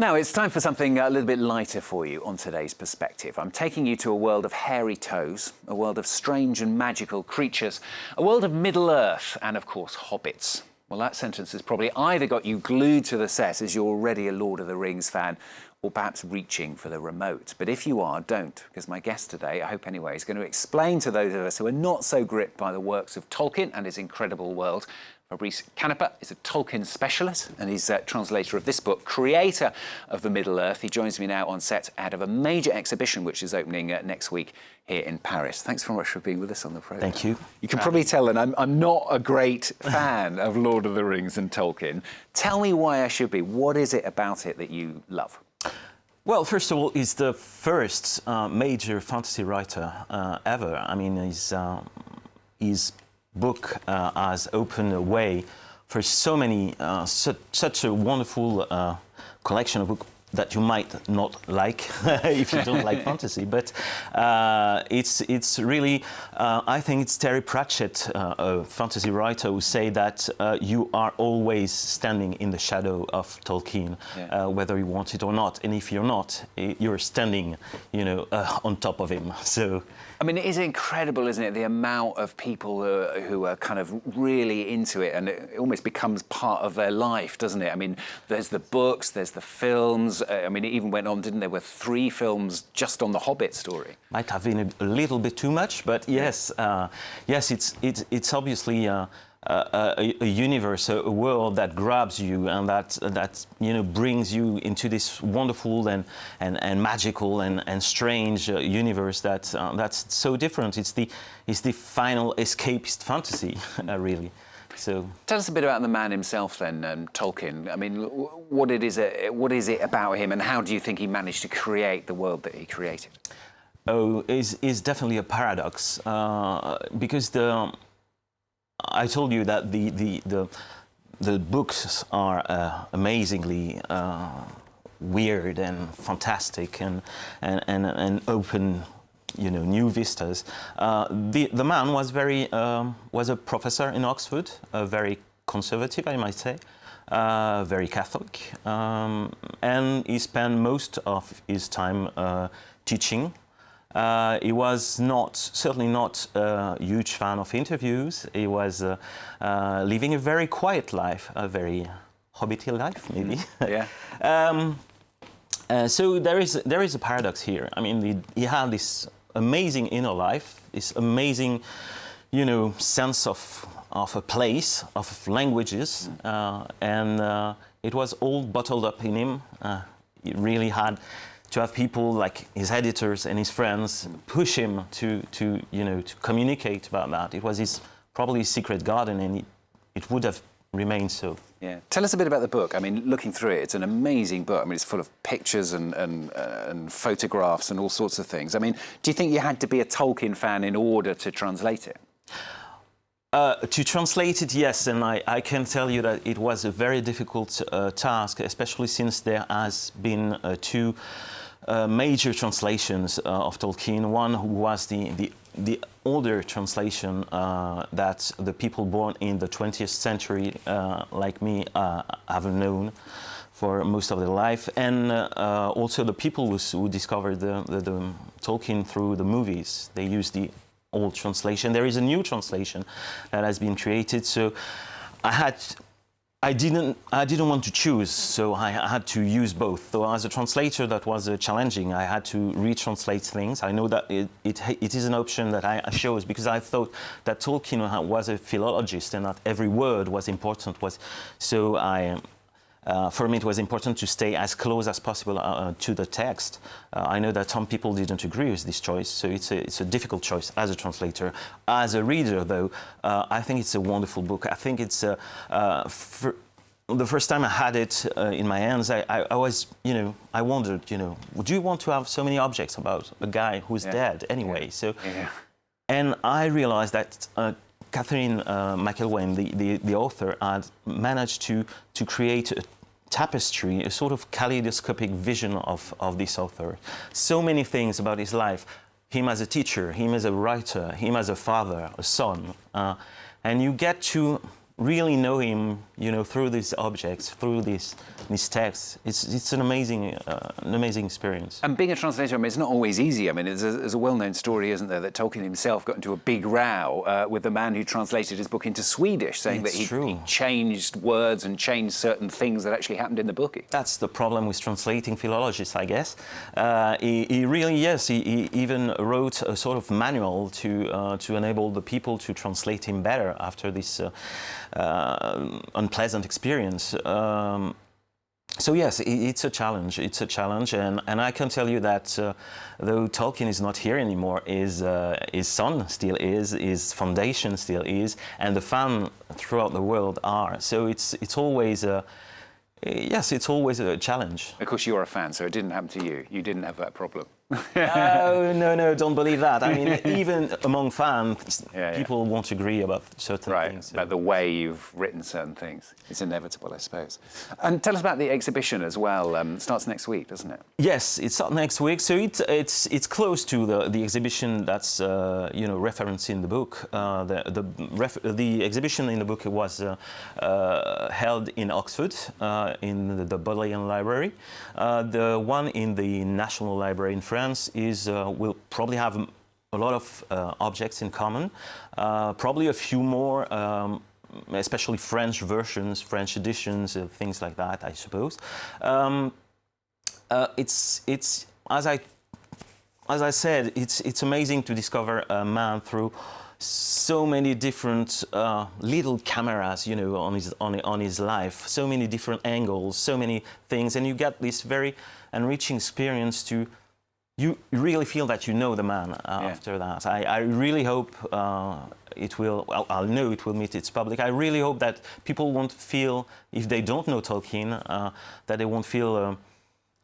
Now it's time for something a little bit lighter for you on today's Perspective. I'm taking you to a world of hairy toes, a world of strange and magical creatures, a world of Middle Earth and, of course, hobbits. Well, that sentence has probably either got you glued to the set as you're already a Lord of the Rings fan, or perhaps reaching for the remote. But if you are, don't, because my guest today, I hope anyway, is going to explain to those of us who are not so gripped by the works of Tolkien and his incredible world. Fabrice Canepa is a Tolkien specialist and he's translator of this book, creator of the Middle Earth. He joins me now on set ahead of a major exhibition which is opening next week here in Paris. Thanks very much for being with us on the programme. Thank you. You can probably tell that I'm not a great fan of Lord of the Rings and Tolkien. Tell me why I should be. What is it about it that you love? Well, first of all, he's the first major fantasy writer ever. I mean, his book has opened a way for so many, such a wonderful collection of books that you might not like if you don't like fantasy. But it's really, I think it's Terry Pratchett, a fantasy writer, who say that you are always standing in the shadow of Tolkien, whether you want it or not. And if you're not, you're standing, on top of him. So. I mean, it is incredible, isn't it, the amount of people who are kind of really into it, and it almost becomes part of their life, doesn't it? I mean, there's the books, there's the films. I mean, it even went on, didn't there, were 3 films just on the Hobbit story. Might have been a little bit too much, but yes, it's obviously a universe, a world that grabs you and that brings you into this wonderful and magical and strange universe that's so different. It's the final escapist fantasy, really. So tell us a bit about the man himself, then, Tolkien. I mean, what is it about him, and how do you think he managed to create the world that he created? Oh, is definitely a paradox because I told you that the books are amazingly weird and fantastic and open, new vistas. The man was was a professor in Oxford, very conservative, I might say, very Catholic, and he spent most of his time teaching. He was certainly not a huge fan of interviews. He was living a very quiet life, a very hobbity life, maybe. Yeah. So there is a paradox here. I mean, he had this amazing inner life, this amazing, sense of a place, of languages, and it was all bottled up in him. He really had to have people like his editors and his friends push him to communicate about that. It was probably his secret garden, and it would have remained so. Yeah. Tell us a bit about the book. I mean, looking through it, it's an amazing book. I mean, it's full of pictures and photographs and all sorts of things. I mean, do you think you had to be a Tolkien fan in order to translate it? To translate it, yes, and I can tell you that it was a very difficult task, especially since there has been 2 major translations of Tolkien. One who was the older translation that the people born in the 20th century, like me, have known for most of their life, and also the people who discovered the Tolkien through the movies. They used the old translation. There is a new translation that has been created. So I didn't want to choose, so I had to use both. So as a translator, that was challenging. I had to retranslate things. I know that it is an option that I chose because I thought that Tolkien was a philologist and that every word was important. So for me, it was important to stay as close as possible to the text. I know that some people didn't agree with this choice, so it's a difficult choice as a translator. As a reader, though, I think it's a wonderful book. I think it's the first time I had it in my hands, I was, I wondered, would you want to have so many objects about a guy who's dead anyway? So, and I realized that Catherine McElwain, the author, had managed to create a tapestry, a sort of kaleidoscopic vision of this author. So many things about his life, him as a teacher, him as a writer, him as a father, a son, and you get to really know him, through these objects, through these texts. It's an amazing experience. And being a translator, I mean, it's not always easy. I mean, there's a well-known story, isn't there, that Tolkien himself got into a big row with the man who translated his book into Swedish, saying that he changed words and changed certain things that actually happened in the book. That's the problem with translating philologists, I guess. He really, yes, he even wrote a sort of manual to enable the people to translate him better after this unpleasant experience. So yes, it's a challenge. It's a challenge, and I can tell you that though Tolkien is not here anymore, his son still is, his foundation still is, and the fans throughout the world are. So it's always a it's always a challenge. Of course, you're a fan, so it didn't happen to you. You didn't have that problem. No, don't believe that. I mean, even among fans, people won't agree about certain things. So. About the way you've written certain things. It's inevitable, I suppose. And tell us about the exhibition as well. It starts next week, doesn't it? Yes, it starts next week. So it's close to the exhibition that's referenced in the book. The exhibition in the book was held in Oxford in the Bodleian Library. The one in the National Library in France will probably have a lot of objects in common, probably a few more, especially French versions, French editions, things like that, I suppose. It's as I said, it's amazing to discover a man through so many different little cameras, on his life, so many different angles, so many things, and you get this very enriching experience to. You really feel that you know the man after that. I really hope it will. Well, I know it will meet its public. I really hope that people won't feel, if they don't know Tolkien, that they won't feel.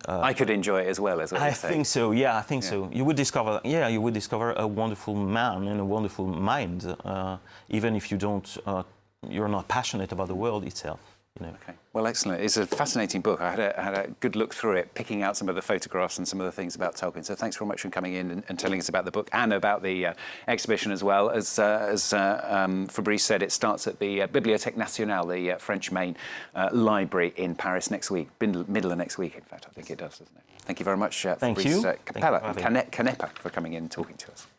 I could enjoy it as well as I think so. Yeah, I think so. You would discover. Yeah, you would discover a wonderful man and a wonderful mind, even if you don't. You're not passionate about the world itself. Okay. Well, excellent. It's a fascinating book. I had a good look through it, picking out some of the photographs and some of the things about Tolkien. So thanks very much for coming in and telling us about the book and about the exhibition as well. As Fabrice said, it starts at the Bibliothèque Nationale, the French main library in Paris next week, middle of next week, in fact. I think it does, doesn't it? Thank you very much, Fabrice Canepa, for coming in and talking to us.